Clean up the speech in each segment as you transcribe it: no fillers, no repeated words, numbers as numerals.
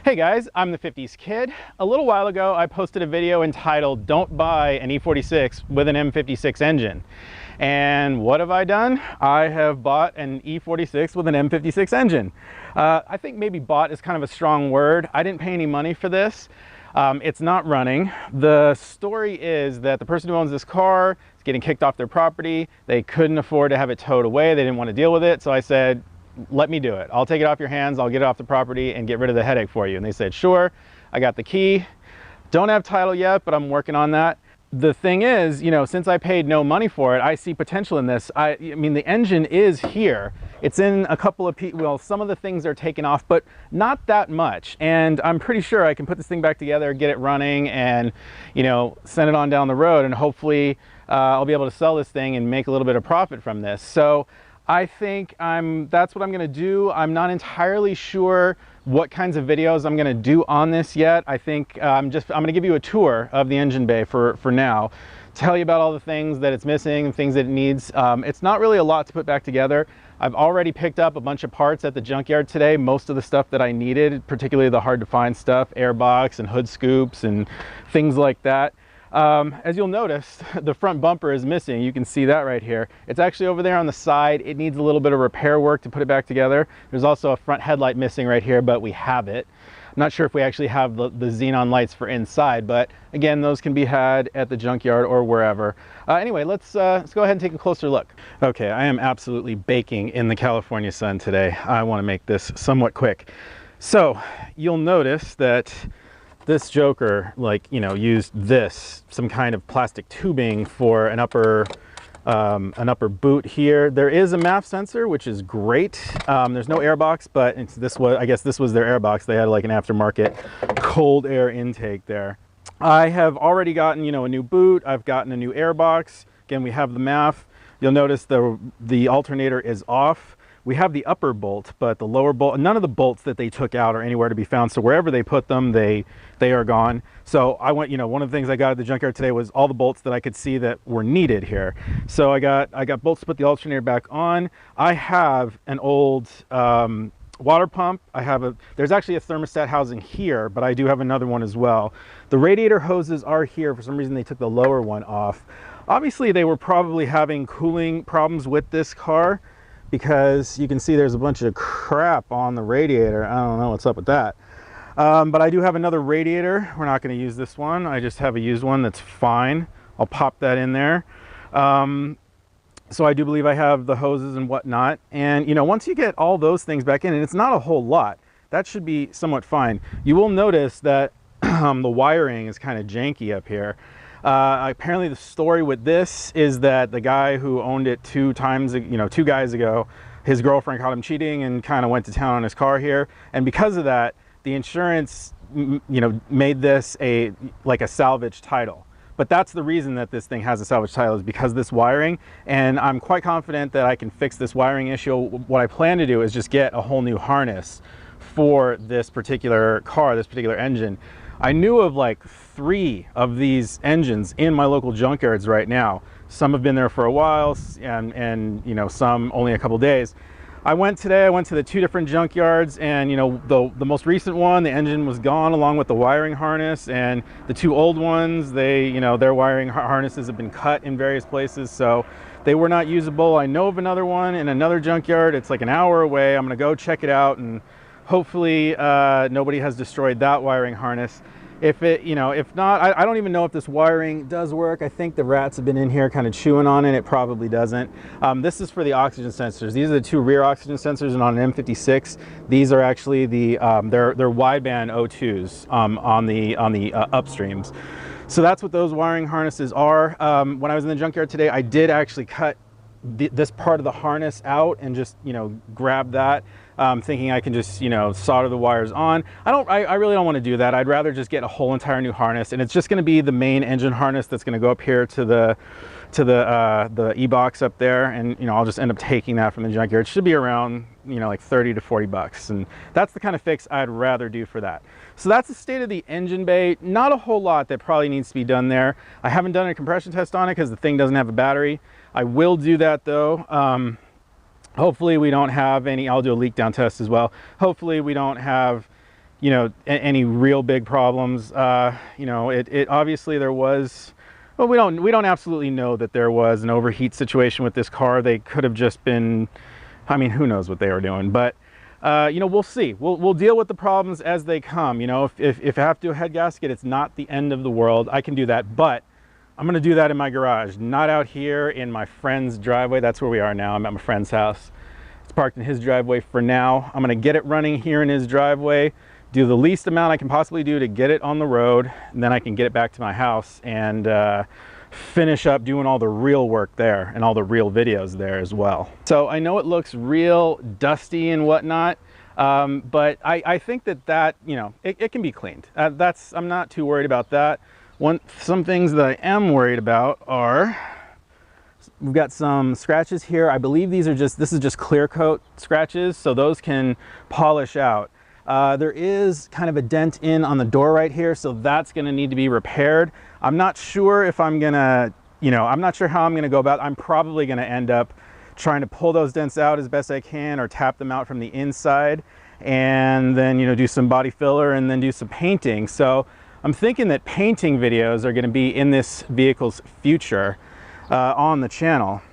Hey guys, I'm the 50s Kid. A little while ago, I posted a video entitled "Don't Buy an E46 with an M56 engine." And what have I done? I have bought an E46 with an M56 engine. I think maybe bought is kind of a strong word. I didn't pay any money for this. It's not running. The story is that the person who owns this car is getting kicked off their property. They couldn't afford to have it towed away. They didn't want to deal with it. So I said, let me do it. I'll take it off your hands. I'll get it off the property and get rid of the headache for you. And they said, sure. I got the key. Don't have title yet, but I'm working on that. The thing is, you know, since I paid no money for it, I see potential in this. I mean, the engine is here. It's in a couple of well, some of the things are taken off, but not that much. And I'm pretty sure I can put this thing back together, get it running, and, you know, send it on down the road. And hopefully I'll be able to sell this thing and make a little bit of profit from this. So I think that's what I'm gonna do. I'm not entirely sure what kinds of videos I'm gonna do on this yet. I think I'm gonna give you a tour of the engine bay for now, tell you about all the things that it's missing and things that it needs. It's not really a lot to put back together. I've already picked up a bunch of parts at the junkyard today, most of the stuff that I needed, particularly the hard to find stuff, airbox and hood scoops and things like that. As you'll notice, the front bumper is missing. You can see that right here. It's actually over there on the side. It needs a little bit of repair work to put it back together. There's also a front headlight missing right here, but we have it. I'm not sure if we actually have the xenon lights for inside, but again, those can be had at the junkyard or wherever. Anyway, let's go ahead and take a closer look. Okay, I am absolutely baking in the California sun today. I want to make this somewhat quick. So you'll notice that this joker, like, you know, used some kind of plastic tubing for an upper boot here. There is a MAF sensor, which is great. There's no airbox, but I guess this was their airbox. They had like an aftermarket cold air intake there. I have already gotten, you know, a new boot. I've gotten a new airbox. Again, we have the MAF. You'll notice the alternator is off. We have the upper bolt, but the lower bolt, none of the bolts that they took out are anywhere to be found. So wherever they put them, they are gone. So I went, you know, one of the things I got at the junkyard today was all the bolts that I could see that were needed here. So I got bolts to put the alternator back on. I have an old water pump. There's actually a thermostat housing here, but I do have another one as well. The radiator hoses are here. For some reason, they took the lower one off. Obviously, they were probably having cooling problems with this car, because you can see there's a bunch of crap on the radiator. I don't know what's up with that. But I do have another radiator. We're not going to use this one. I just have a used one that's fine. I'll pop that in there. So I do believe I have the hoses and whatnot. And, you know, once you get all those things back in, and it's not a whole lot, that should be somewhat fine. You will notice that the wiring is kind of janky up here. Apparently the story with this is that the guy who owned it two guys ago, his girlfriend caught him cheating and kind of went to town on his car here. And because of that, the insurance, you know, made this like a salvage title. But that's the reason that this thing has a salvage title, is because of this wiring. And I'm quite confident that I can fix this wiring issue. What I plan to do is just get a whole new harness for this particular car, this particular engine. I knew of like 3 of these engines in my local junkyards right now. Some have been there for a while, and you know, some only a couple days. I went to the 2 different junkyards, and, you know, the most recent one, the engine was gone along with the wiring harness, and the 2 old ones, you know, their wiring harnesses have been cut in various places, so they were not usable. I know of another one in another junkyard. It's like an hour away. I'm gonna go check it out, and hopefully nobody has destroyed that wiring harness. If not, I don't even know if this wiring does work. I think the rats have been in here kind of chewing on it. It probably doesn't. This is for the oxygen sensors. These are the 2 rear oxygen sensors, and on an M56, these are actually they're wideband O2s on the upstreams. So that's what those wiring harnesses are. When I was in the junkyard today, I did actually cut this part of the harness out and just, you know, grab that, thinking I can just, you know, solder the wires on. I really don't want to do that. I'd rather just get a whole entire new harness, and it's just going to be the main engine harness that's going to go up here to the e-box up there, and, you know, I'll just end up taking that from the junkyard. It should be around, you know, like 30 to 40 bucks, and that's the kind of fix I'd rather do for that. So that's the state of the engine bay. Not a whole lot that probably needs to be done there. I haven't done a compression test on it because the thing doesn't have a battery. I will do that though. Hopefully we don't have any, I'll do a leak down test as well. Hopefully we don't have you know, any real big problems. You know, it obviously there was, well, we don't absolutely know that there was an overheat situation with this car. They could have just been, I mean, who knows what they were doing, but you know, we'll see. We'll deal with the problems as they come. You know, if I have to do a head gasket, it's not the end of the world. I can do that, but I'm going to do that in my garage, not out here in my friend's driveway. That's where we are now. I'm at my friend's house. It's parked in his driveway for now. I'm going to get it running here in his driveway, do the least amount I can possibly do to get it on the road, and then I can get it back to my house and finish up doing all the real work there and all the real videos there as well. So I know it looks real dusty and whatnot, but I think that you know, it can be cleaned. I'm not too worried about that. Some things that I am worried about are, we've got some scratches here. I believe this is just clear coat scratches, so those can polish out. There is kind of a dent in on the door right here, so that's going to need to be repaired. I'm not sure if I'm gonna, you know, I'm not sure how I'm gonna go about it. I'm probably gonna end up trying to pull those dents out as best I can, or tap them out from the inside, and then, you know, do some body filler and then do some painting. So I'm thinking that painting videos are gonna be in this vehicle's future on the channel.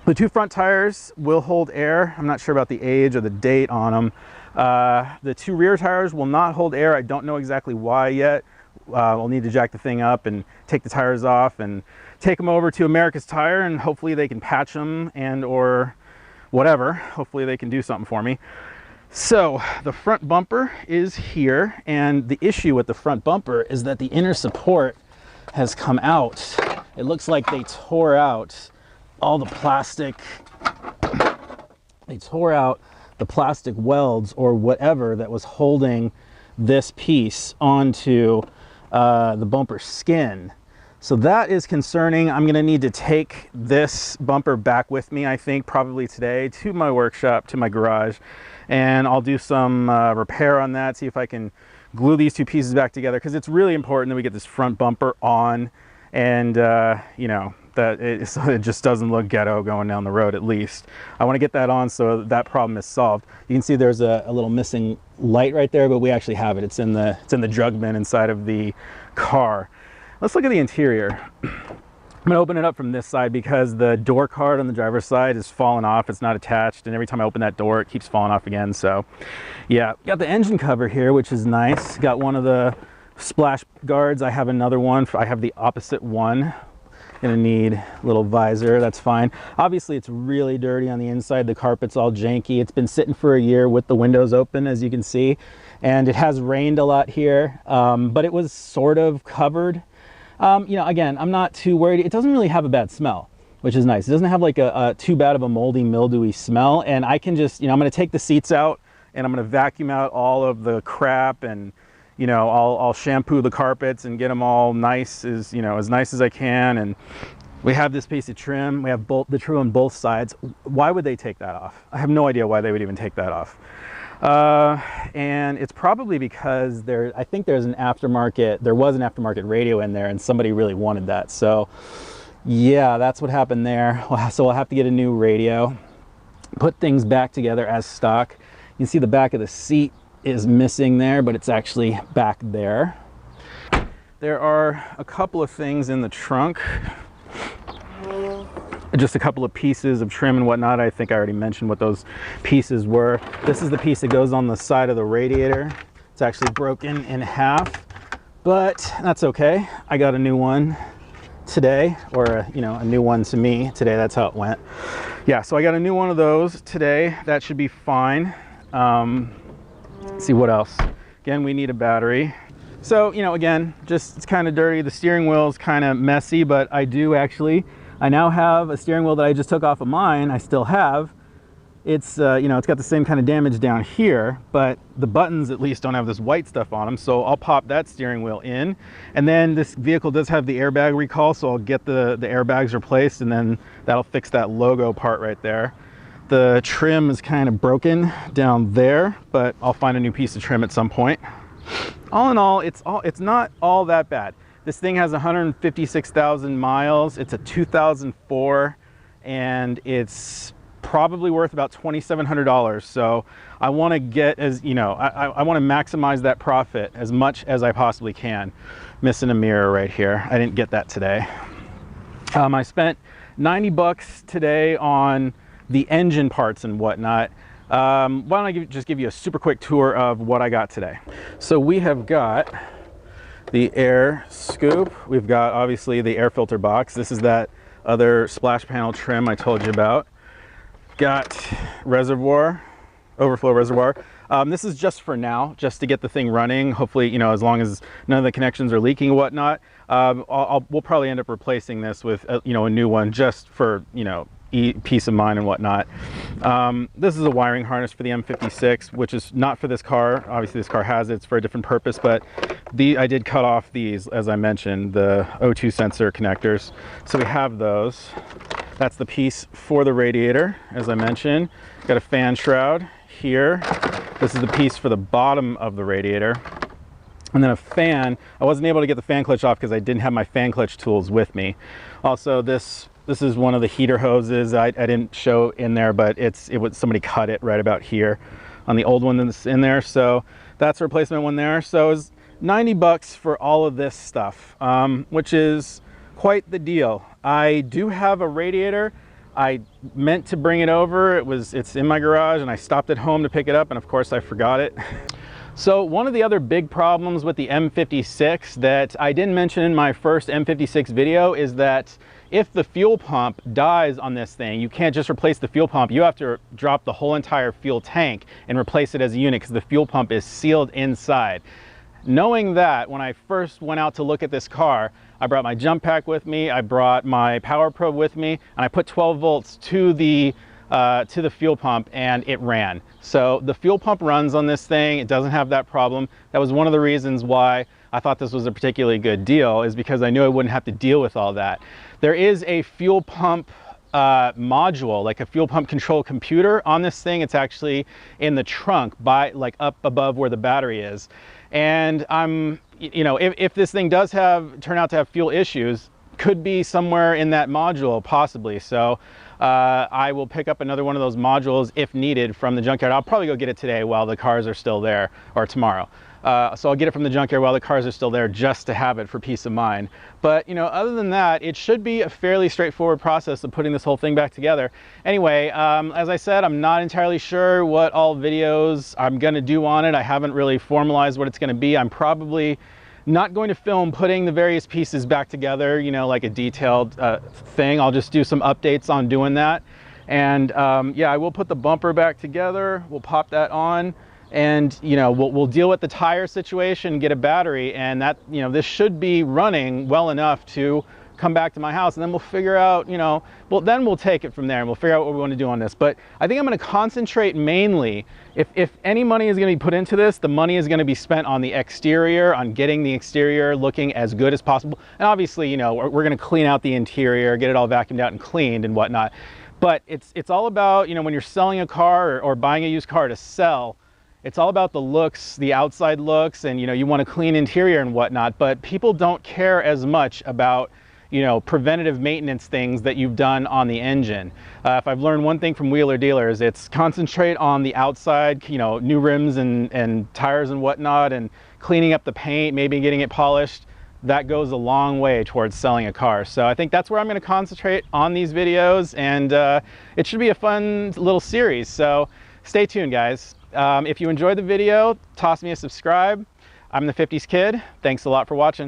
The two front tires will hold air. I'm not sure about the age or the date on them. The two rear tires will not hold air. I don't know exactly why yet. We'll need to jack the thing up and take the tires off and take them over to America's Tire, and hopefully they can patch them and or whatever. Hopefully they can do something for me. So the front bumper is here, and the issue with the front bumper is that the inner support has come out. It looks like they tore out all the plastic. They tore out the plastic welds or whatever that was holding this piece onto the bumper skin. So that is concerning. I'm gonna need to take this bumper back with me, I think, probably today, to my workshop, to my garage, and I'll do some repair on that, see if I can glue these two pieces back together, because it's really important that we get this front bumper on, and you know, that so it just doesn't look ghetto going down the road. At least I want to get that on so that problem is solved. You can see there's a little missing light right there, but we actually have it. It's in the drug bin inside of the car. Let's look at the interior. I'm gonna open it up from this side because the door card on the driver's side is falling off. It's not attached, and every time I open that door it keeps falling off again. So yeah, got the engine cover here, which is nice. Got one of the splash guards. I have another one. I have the opposite one. Gonna need a little visor. That's fine. Obviously it's really dirty on the inside. The carpet's all janky. It's been sitting for a year with the windows open, as you can see, and it has rained a lot here, but it was sort of covered. You know, again, I'm not too worried. It doesn't really have a bad smell, which is nice. It doesn't have like a too bad of a moldy, mildewy smell, and I can just, you know, I'm gonna take the seats out and I'm gonna vacuum out all of the crap, and you know, I'll shampoo the carpets and get them all nice, as you know, as nice as I can. And we have this piece of trim. We have the trim on both sides. Why would they take that off? I have no idea why they would even take that off. And it's probably because I think there was an aftermarket radio in there, and somebody really wanted that. So yeah, that's what happened there. So I'll have to get a new radio, put things back together as stock. You can see the back of the seat is missing there, but it's actually back there. There are a couple of things in the trunk, just a couple of pieces of trim and whatnot. I think I already mentioned what those pieces were. This is the piece that goes on the side of the radiator. It's actually broken in half, but that's okay. I got a new one today, or you know, a new one to me today. That's how it went. Yeah, so I got a new one of those today. That should be fine. Let's see what else. Again, we need a battery. So, you know, again, just it's kind of dirty. The steering wheel is kind of messy, but I now have a steering wheel that I just took off of mine. I still have. It's, you know, it's got the same kind of damage down here, but the buttons at least don't have this white stuff on them. So I'll pop that steering wheel in. And then this vehicle does have the airbag recall, so I'll get the airbags replaced, and then that'll fix that logo part right there. The trim is kind of broken down there, but I'll find a new piece of trim at some point. All in all, it's not all that bad. This thing has 156,000 miles. It's a 2004, and it's probably worth about $2,700. So I want to get, as you know, I want to maximize that profit as much as I possibly can. Missing a mirror right here. I didn't get that today. I spent 90 bucks today on the engine parts and whatnot. Why don't I just give you a super quick tour of what I got today. So we have got the air scoop. We've got obviously the air filter box. This is that other splash panel trim I told you about. Got reservoir, overflow reservoir. This is just for now, just to get the thing running. Hopefully, you know, as long as none of the connections are leaking and whatnot. We'll probably end up replacing this with, you know, a new one just for, you know, peace of mind and whatnot. This is a wiring harness for the M56, which is not for this car. Obviously, this car has it. It's for a different purpose, but I did cut off these, as I mentioned, the O2 sensor connectors. So we have those. That's the piece for the radiator, as I mentioned. Got a fan shroud here. This is the piece for the bottom of the radiator. And then a fan. I wasn't able to get the fan clutch off because I didn't have my fan clutch tools with me. Also, this is one of the heater hoses. I didn't show in there, but somebody cut it right about here on the old one that's in there. So that's a replacement one there. So it's 90 bucks for all of this stuff, which is quite the deal. I do have a radiator. I meant to bring it over. It's in my garage and I stopped at home to pick it up, and of course I forgot it. So one of the other big problems with the M56 that I didn't mention in my first M56 video is that if the fuel pump dies on this thing, you can't just replace the fuel pump. You have to drop the whole entire fuel tank and replace it as a unit because the fuel pump is sealed inside. Knowing that, when I first went out to look at this car, I brought my jump pack with me, I brought my power probe with me, and I put 12 volts to the fuel pump, and it ran. So the fuel pump runs on this thing. It doesn't have that problem. That was one of the reasons why I thought this was a particularly good deal, is because I knew I wouldn't have to deal with all that. There is a fuel pump module, like a fuel pump control computer on this thing. It's actually in the trunk, like up above where the battery is. And you know, if this thing does turn out to have fuel issues, could be somewhere in that module possibly. So I will pick up another one of those modules if needed from the junkyard. I'll probably go get it today while the cars are still there, or tomorrow. So I'll get it from the junkyard while the cars are still there, just to have it for peace of mind. But you know, other than that, it should be a fairly straightforward process of putting this whole thing back together. Anyway, as I said, I'm not entirely sure what all videos I'm gonna do on it. I haven't really formalized what it's gonna be. I'm probably not going to film putting the various pieces back together, you know, like a detailed thing. I'll just do some updates on doing that. And yeah, I will put the bumper back together. We'll pop that on, and you know, we'll deal with the tire situation, get a battery, and that, you know, this should be running well enough to come back to my house, and then we'll figure out, you know, well, then we'll take it from there and we'll figure out what we want to do on this. But I think I'm going to concentrate mainly, if any money is going to be put into this, the money is going to be spent on the exterior, on getting the exterior looking as good as possible. And obviously, you know, we're going to clean out the interior, get it all vacuumed out and cleaned and whatnot. But it's all about, you know, when you're selling a car or buying a used car to sell, it's all about the looks, the outside looks, and you know, you want a clean interior and whatnot. But people don't care as much about, you know, preventative maintenance things that you've done on the engine. If I've learned one thing from Wheeler dealers, it's concentrate on the outside, you know, new rims and tires and whatnot, and cleaning up the paint, maybe getting it polished. That goes a long way towards selling a car. So I think that's where I'm going to concentrate on these videos, and it should be a fun little series. So stay tuned, guys. If you enjoyed the video, toss me a subscribe. I'm the 50s Kid. Thanks a lot for watching.